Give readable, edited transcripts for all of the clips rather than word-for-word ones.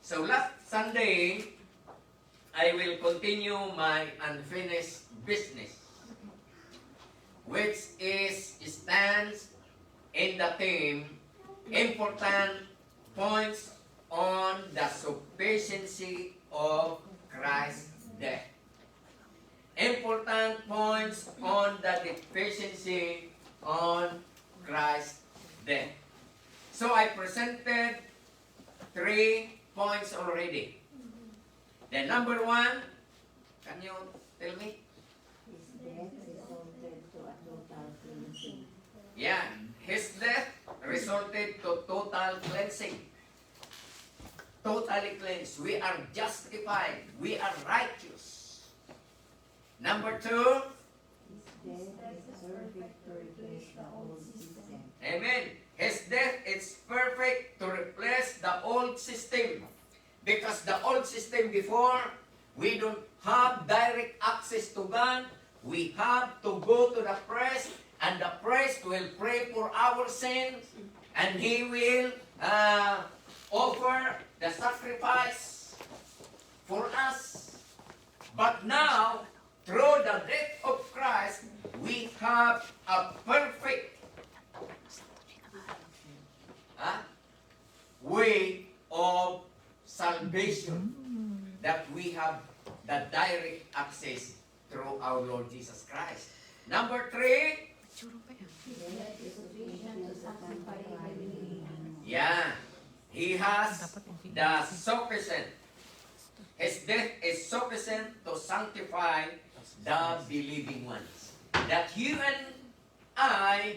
So last Sunday, I will continue my unfinished business, which stands in the theme, important points on the sufficiency of Christ's death. Important points on the deficiency on Christ's death. So I presented 3 points already. The number 1, can you tell me? His death resulted to a total cleansing. Yeah, his death resulted to total cleansing. Totally cleansed. We are justified. We are righteous. Number 2, His death is perfect to replace the old system. amen. His death is perfect to replace the old system. Because the old system before, we don't have direct access to God. We have to go to the priest, and the priest will pray for our sins, and he will offer the sacrifice for us. But now, through the death of Christ, we have a perfect way of salvation, that we have the direct access through our Lord Jesus Christ. Number 3, Death is sufficient to sanctify the living. yeah, he has the sufficient. His death is sufficient to sanctify the believing ones. That you and I,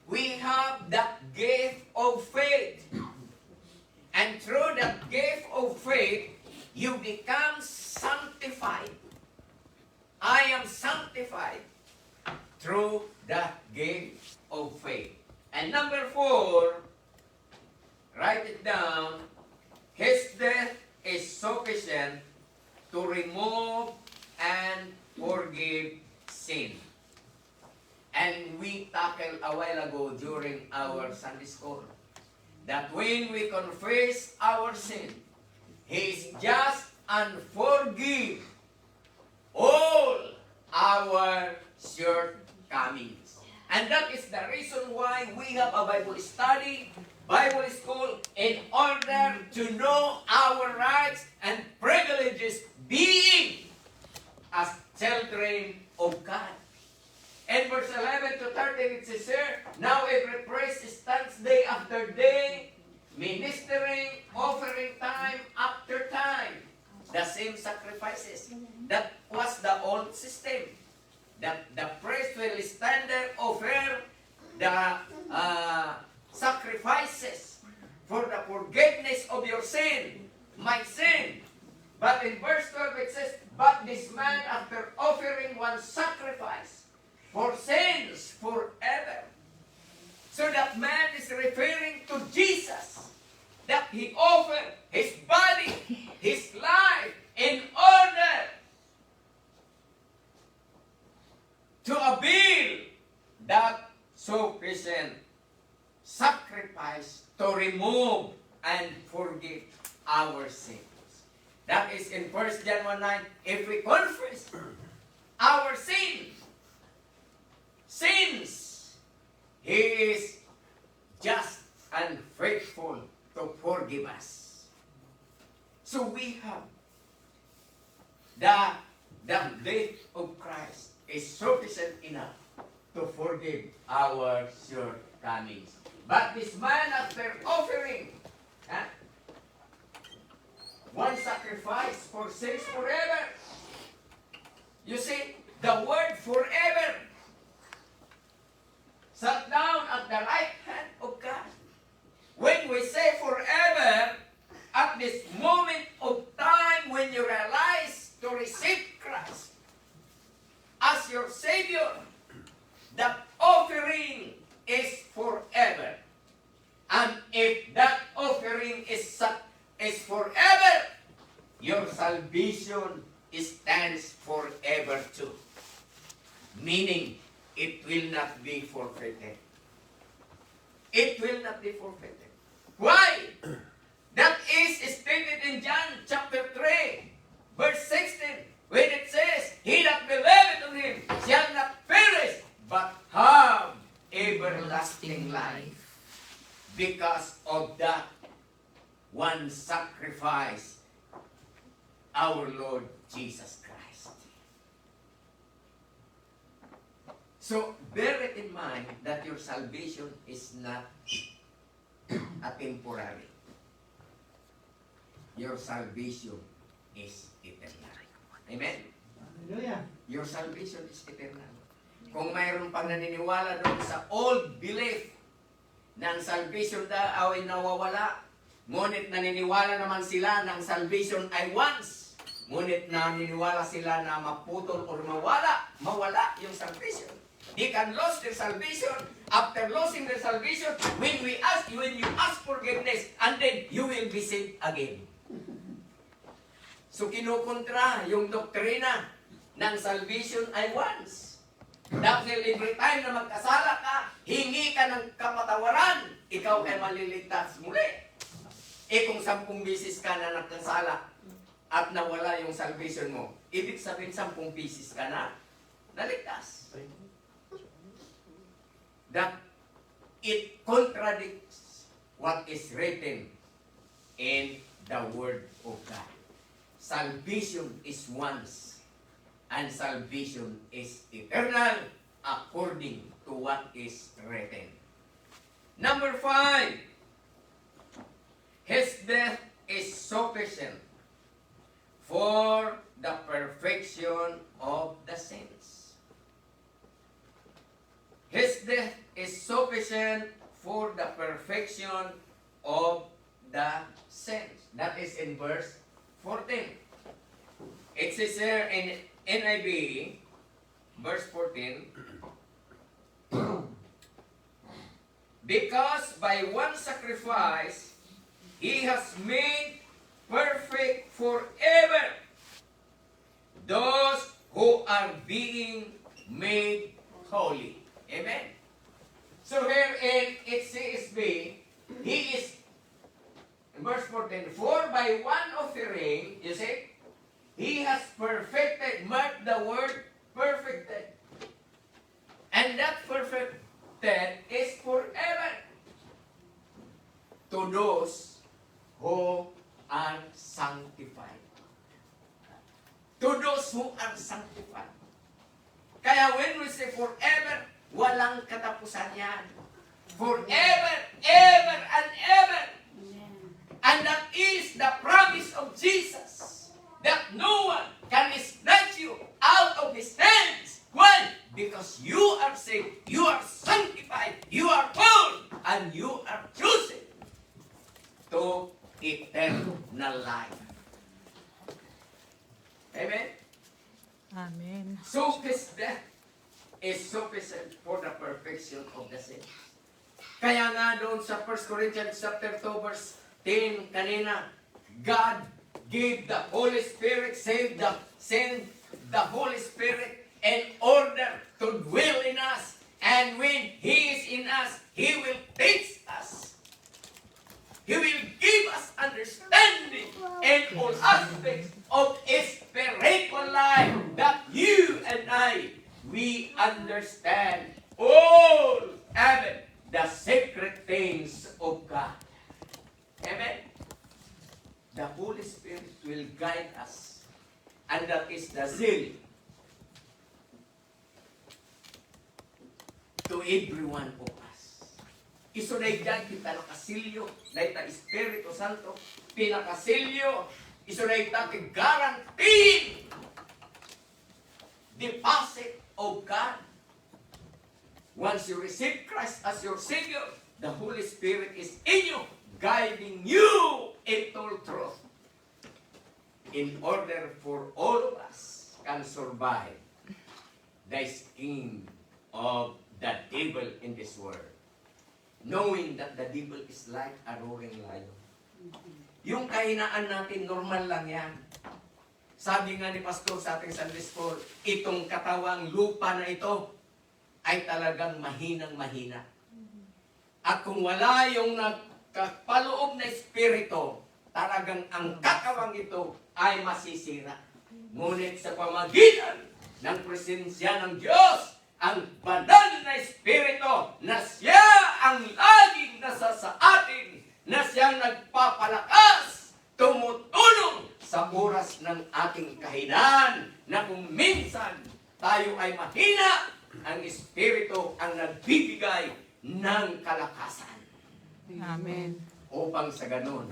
we have that gift of faith. And through that gift of faith, you become sanctified. I am sanctified through the gift of faith. And number 4, write it down. His death is sufficient to remove and forgive sin. And we tackled a while ago during our Sunday school that when we confess our sin, He is just and forgive all our shortcomings. And that is the reason why we have a Bible study, Bible school, in order to know our rights and privileges being as children of God. In verse 11 to 13 it says here, now every priest stands day after day, ministering, offering time after time, the same sacrifices. That was the old system. That the priest will stand there, offer the sacrifices for the forgiveness of your sin, my sin. But in verse 12 it says, but this man after offering one sacrifice for sins forever. So that man is referring to Jesus, that He offered His body, His life, in order to avail that sufficient sacrifice to remove and forgive our sins. That is in 1 John 1:9. If we confess our sins, He is just and faithful to forgive us. So we have the death of Christ is sufficient enough to forgive our shortcomings. But this man, after offering one sacrifice for sins forever, you see, the word forever sat down at the right hand of God. When we say forever, at this moment of time when you realize to receive Christ as your Savior, the offering is forever. And if that offering is forever, your salvation stands forever too. Meaning, it will not be forfeited. It will not be forfeited. Why? That is stated in John chapter 3, verse 16, when it says, He that believeth on him shall not perish, but have everlasting life. Because of that one sacrifice, our Lord Jesus Christ. So, bear it in mind that your salvation is not a temporary. Your salvation is eternal. Amen? Hallelujah. Your salvation is eternal. Kung mayroon pang naniniwala doon sa old belief na ang salvation daw ay nawawala, ngunit naniniwala naman sila na ang salvation ay once, ngunit naniniwala sila na maputol o mawala yung salvation. They can lose their salvation. After losing their salvation, when you ask forgiveness, and then you will be saved again. So kinukontra yung doktrina ng salvation ay once. Dahil every time na magkasala ka, hingi ka ng kapatawaran, ikaw ay maliligtas muli. Kung 10 beses ka na nagkasala at nawala yung salvation mo, ibig sabihin 10 beses ka na naligtas. That it contradicts what is written in the Word of God. Salvation is once, and salvation is eternal according to what is written. Number 5, His death is sufficient for the perfection of the saints. His death is sufficient for the perfection of the saints. That is in verse 14. It says here in NIV, verse 14, because by one sacrifice, He has made perfect forever those who are being made holy. Amen. So here in CSB, He is, in verse 14, for by one offering, you see, He has perfected, mark the word, perfected. And that perfected is forever to those who are sanctified. To those who are sanctified. Kaya when we say forever, walang katapusan yan. Forever, ever, and ever. And that is the promise of Jesus. That no one can snatch you out of His hands. Why? Because you are saved, you are sanctified, you are called, and you are chosen to eternal life. Amen? Amen. So His death is sufficient for the perfection of the saints. Kaya nga doon sa 1 Corinthians chapter 2 verse 10 kanina, God gave the Holy Spirit, send the Holy Spirit in order to dwell in us. And when He is in us, He will teach us. He will give us understanding in all aspects of spiritual life that you and I, we understand all, amen, the secret things of God. Amen. The Holy Spirit will guide us. And that is the zeal to every one of us. Iso na igdan kita nakasilyo, na ita Espiritu Santo, pinakasilyo, iso na ita guaranteed deposit of God. Once you receive Christ as your Savior, the Holy Spirit is in you, guiding you into truth. In order for all of us can survive the scheme of the devil in this world. Knowing that the devil is like a roaring lion. Yung kahinaan natin, normal lang yan. Sabi nga ni Pastor sa ating Sunday School, itong katawang lupa na ito ay talagang mahinang-mahina. At kung wala yung nagkapaloob na espiritu talagang ang katawang ito ay masisira. Ngunit sa pamagitan ng presensya ng Diyos, ang banal na Espiritu na siya ang laging nasa sa atin, na siyang nagpapalakas, tumutulong sa oras ng ating kahinaan, na kung minsan tayo ay mahina, ang Espiritu ang nagbibigay ng kalakasan. Amen. Upang sa ganun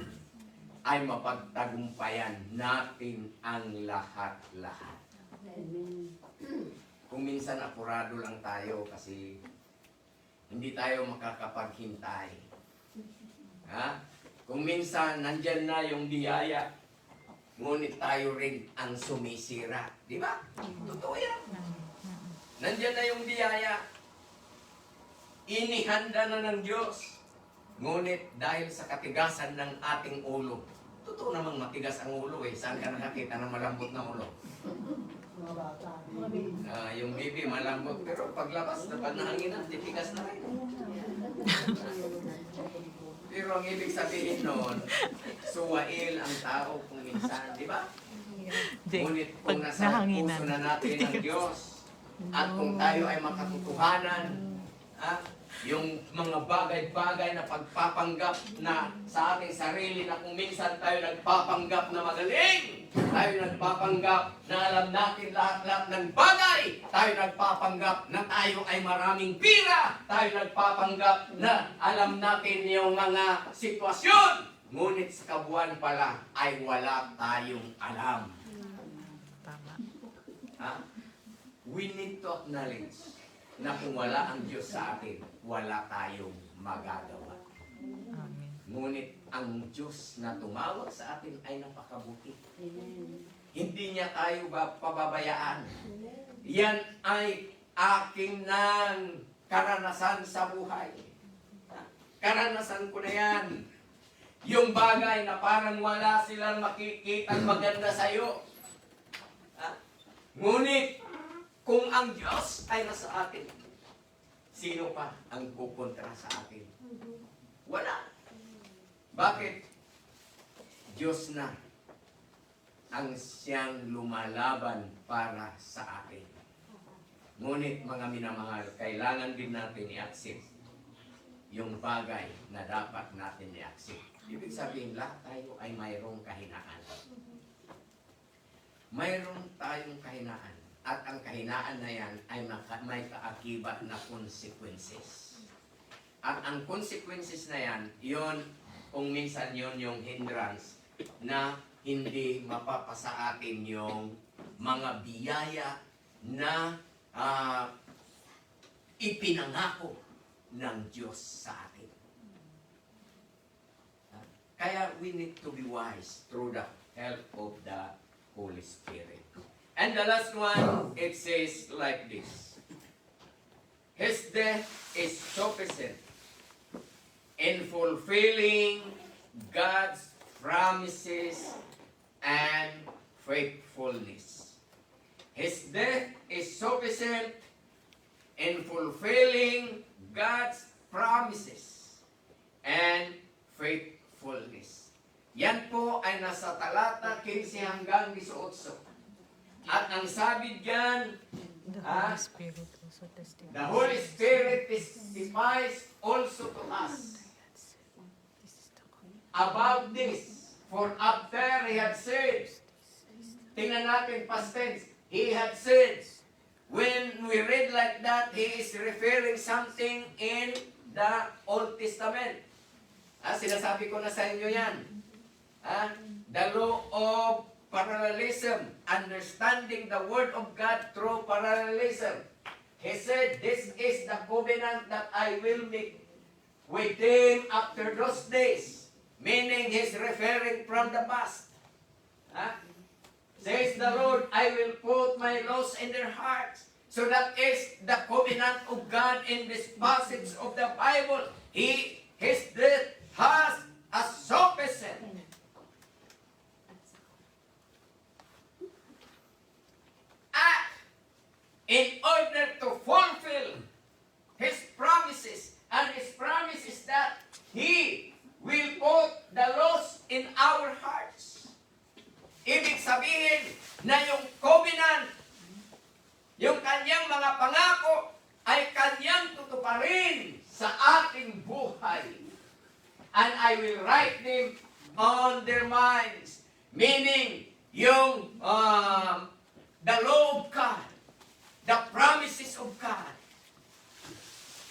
ay mapagtagumpayan natin ang lahat-lahat. Kung minsan apurado lang tayo kasi hindi tayo makakapaghintay. Ha? Kung minsan nandyan na yung biyaya, ngunit tayo rin ang sumisira. Di ba? Totoo yan. Nandyan na yung biyaya. Inihanda na ng Diyos. Ngunit dahil sa katigasan ng ating ulo, totoo namang matigas ang ulo eh. Saan ka nakakita ng malambot na ulo? Yung bibi malambot, pero paglabas na pag nahanginan, titigas na rin. Pero ang ibig sabihin noon, suwail ang tao kung minsan, di ba? Ngunit kung Pag nasa nahanginan. puso na natin ang Diyos, at kung tayo ay makatotohanan, yung mga bagay-bagay na pagpapanggap na sa ating sarili, na kung minsan tayo nagpapanggap na magaling, tayo nagpapanggap na alam natin lahat-lahat ng bagay, tayo nagpapanggap na tayo ay maraming pira, tayo nagpapanggap na alam natin yung mga sitwasyon, ngunit sa kabuuan pala ay wala tayong alam. Tama. We need to acknowledge na kung wala ang Diyos sa atin, wala tayong magagawa. Amen. Ngunit ang Diyos na tumawag sa atin ay napakabuti. Hindi niya tayo pababayaan. Yan ay aking ng karanasan sa buhay. Karanasan ko na yan. Yung bagay na parang wala silang makikita maganda sa'yo. Ngunit, kung ang Diyos ay nasa atin, sino pa ang kukontra sa atin? Wala. Bakit? Diyos na ang siyang lumalaban para sa atin. Ngunit mga minamahal, kailangan din natin i-accept yung bagay na dapat natin i-accept. Ibig sabihin, lahat tayo ay mayroong kahinaan. Mayroon tayong kahinaan. At ang kahinaan na yan ay may kaakibat na consequences. At ang consequences na yan, yun, kung minsan yun yung hindrance na hindi mapapasa atin yung mga biyaya na ipinangako ng Diyos sa atin. Kaya we need to be wise through the help of the Holy Spirit. And the last one, it says like this. His death is sufficient in fulfilling God's promises and faithfulness. His death is sufficient in fulfilling God's promises and faithfulness. Yan po ay nasa talata 15 hanggang 18. At ang sabi diyan, The Holy Spirit also testifies. the Holy Spirit testifies also to us about this. For after He had said, tingnan natin past tense, He had said, when we read like that, He is referring something in the Old Testament. Sinasabi ko na sa inyo yan. The law of parallelism, understanding the Word of God through parallelism. He said, this is the covenant that I will make with them after those days. Meaning, He's referring from the past. Says the Lord, I will put my laws in their hearts. So that is the covenant of God in this passage of the Bible. His death has a sufficient act in order to fulfill His promises. And His promise is that He will put the laws in our hearts. Ibig sabihin na yung covenant, yung kanyang mga pangako, ay kanyang tutuparin sa ating buhay. And I will write them on their minds. Meaning, yung the law of God, the promises of God,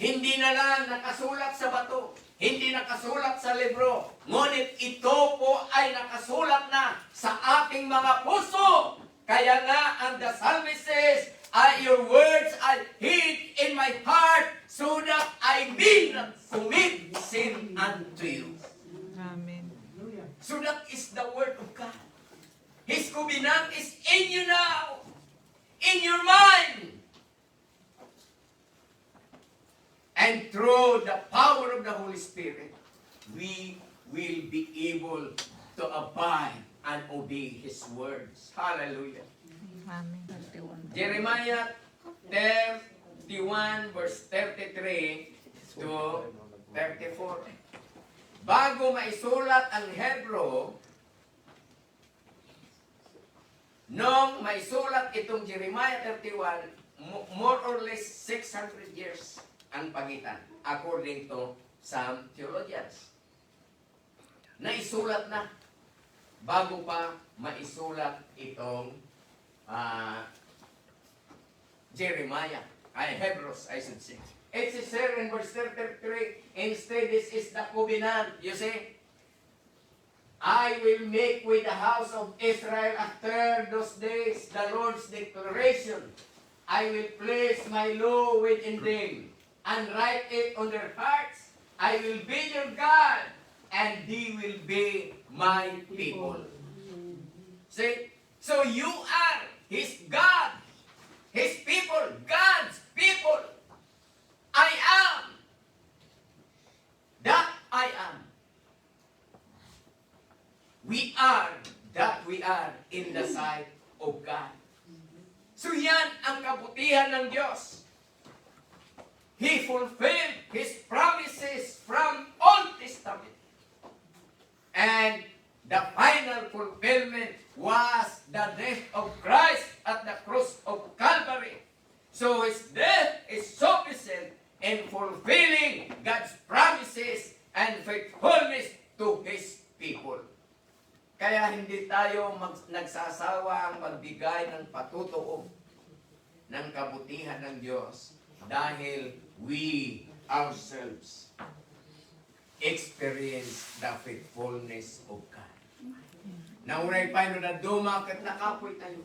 hindi na lang nakasulat sa bato, hindi nakasulat sa libro, ngunit ito po ay nakasulat na sa ating mga puso. Kaya nga ang the psalmist says, your words I hid in my heart so that I may not commit sin unto you. Amen. So that is the word of God. His covenant is in you now, in your mind. And through the power of the Holy Spirit, we will be able to abide and obey His words. Hallelujah. Amen. Jeremiah 31 verse 33 to 34. Bago maisulat ang Hebrew, nung maisulat itong Jeremiah 31, more or less 600 years ang pagitan, according to some theologians. Naisulat na bago pa maisulat itong Jeremiah, Hebrews, I should say. It is there in verse 33, instead this is the covenant, you see. I will make with the house of Israel after those days the Lord's declaration. I will place my law within them and write it on their hearts. I will be their God and they will be my people. See? So you are His God, His people, God's people. I am that I am. We are that we are in the sight of God. So yan ang kabutihan ng Diyos. He fulfilled His promises from Old Testament. And the final fulfillment was the death of Christ at the cross of Calvary. So His death is sufficient in fulfilling God's promises and faithfulness to His people. Kaya hindi tayo nagsasawang magbigay ng patutuo ng kabutihan ng Diyos dahil we ourselves experience the faithfulness of God. Naunay pa yun na dumakit na kapoy tayo.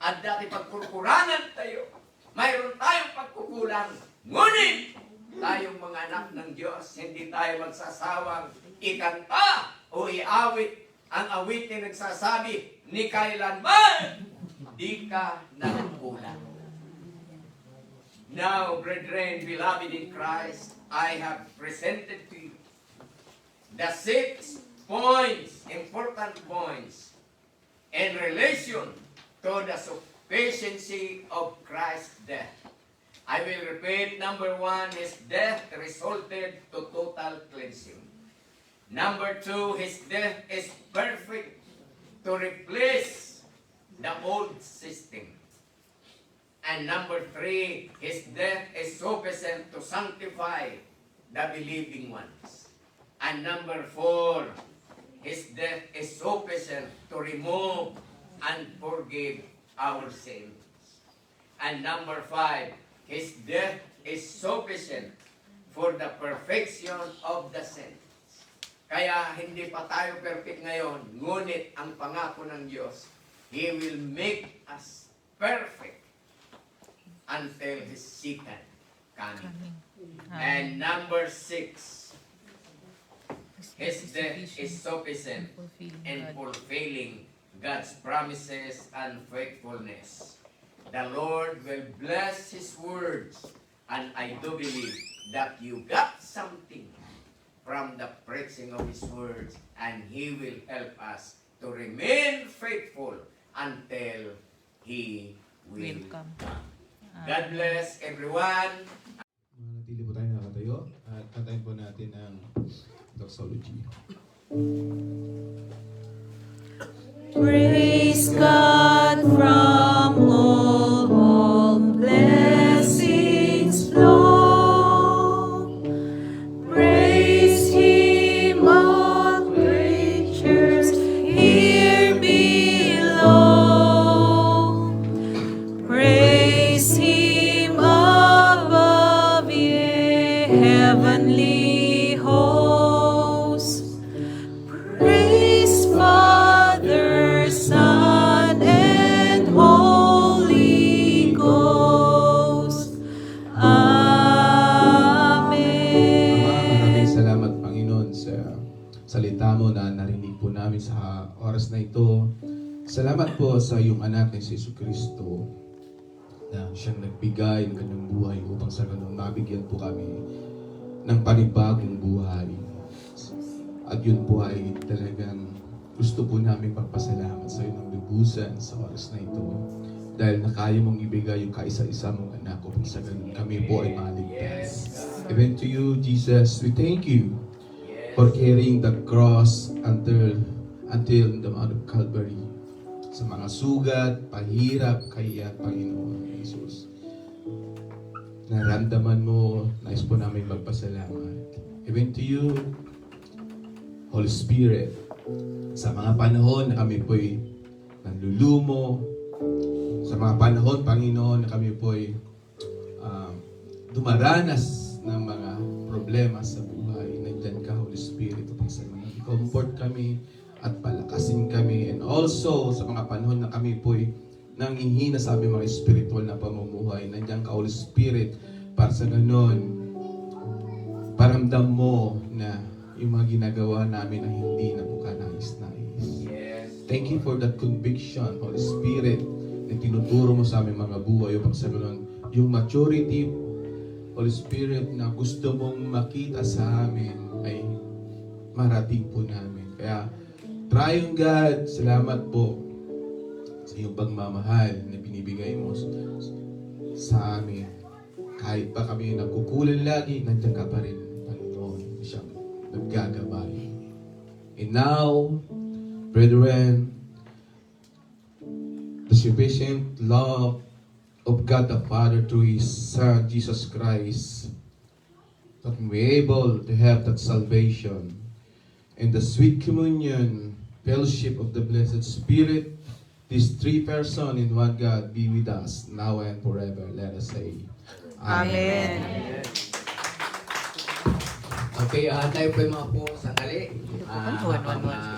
At dati pagkurkuranan tayo. Mayroon tayong pagkukulang. Ngunit tayong mga anak ng Diyos, hindi tayo magsasawang ikanta o iawit. Ang awitin nagsasabi, ni kailanman di ka nagkulang. Now, brethren, beloved in Christ, I have presented to you the 6 points, important points, in relation to the sufficiency of Christ's death. I will repeat, number 1, His death resulted to total cleansing. Number 2, His death is perfect to replace the old system. And number 3, His death is sufficient to sanctify the believing ones. And number 4, His death is sufficient to remove and forgive our sins. And number 5, His death is sufficient for the perfection of the saints. Kaya hindi pa tayo perfect ngayon, ngunit ang pangako ng Diyos, He will make us perfect until His second coming. And number 6, His death is sufficient in fulfilling God's promises and faithfulness. The Lord will bless His words, and I do believe that you got something from the preaching of His words, and He will help us to remain faithful until He will come. God bless everyone. Manatili po tayo nakatayo at kantayin po natin ang doxology. Praise namin sa oras na ito. Salamat po sa iyong anak na si Jesucristo na siyang nagbigay ng kanyang buhay upang sa ganun mabigyan po kami ng panibagong buhay. At yun po ay talagang gusto po namin magpasalamat sa iyo ng lubusan sa oras na ito. Dahil na kaya mong ibigay yung kaisa-isa mong anak upang sa ganun kami po ay maligtas. Even to you, Jesus, we thank you for carrying the cross until the Mount of Calvary. Sa mga sugat, pahirap, kaya Panginoon Jesus. Naramdaman mo, nais po namin magpasalamat. Even to you, Holy Spirit, sa mga panahon na kami po'y nanlulumo, sa mga panahon, Panginoon, na kami po'y dumaranas ng mga problema sa buhay, nandyan ka, Holy Spirit, upang sa mga i-comfort kami at palakasin kami. And also, sa mga panahon na kami po'y nangihina sa aming mga spiritual na pamumuhay, nandyan ka, Holy Spirit, para sa ganon, paramdam mo na yung mga ginagawa namin na hindi na po kanais-nais. Thank you for that conviction, Holy Spirit, na tinuturo mo sa aming mga buhay upang sa ganon, yung maturity, Holy Spirit, na gusto mong makita sa amin ay marating po namin. Kaya, Triune God, salamat po sa iyong pagmamahal na binibigay mo sa amin. Kahit pa kami nagkukulan lagi, nandiyan ka pa rin, Panginoon, siyang naggagabay. And now, brethren, the sufficient love of God the Father through His Son, Jesus Christ, that we're able to have that salvation and the sweet communion, fellowship of the Blessed Spirit, these three persons in one God be with us now and forever. Let us say, Amen. Okay, tayo po yung mga po sandali. One, one, one.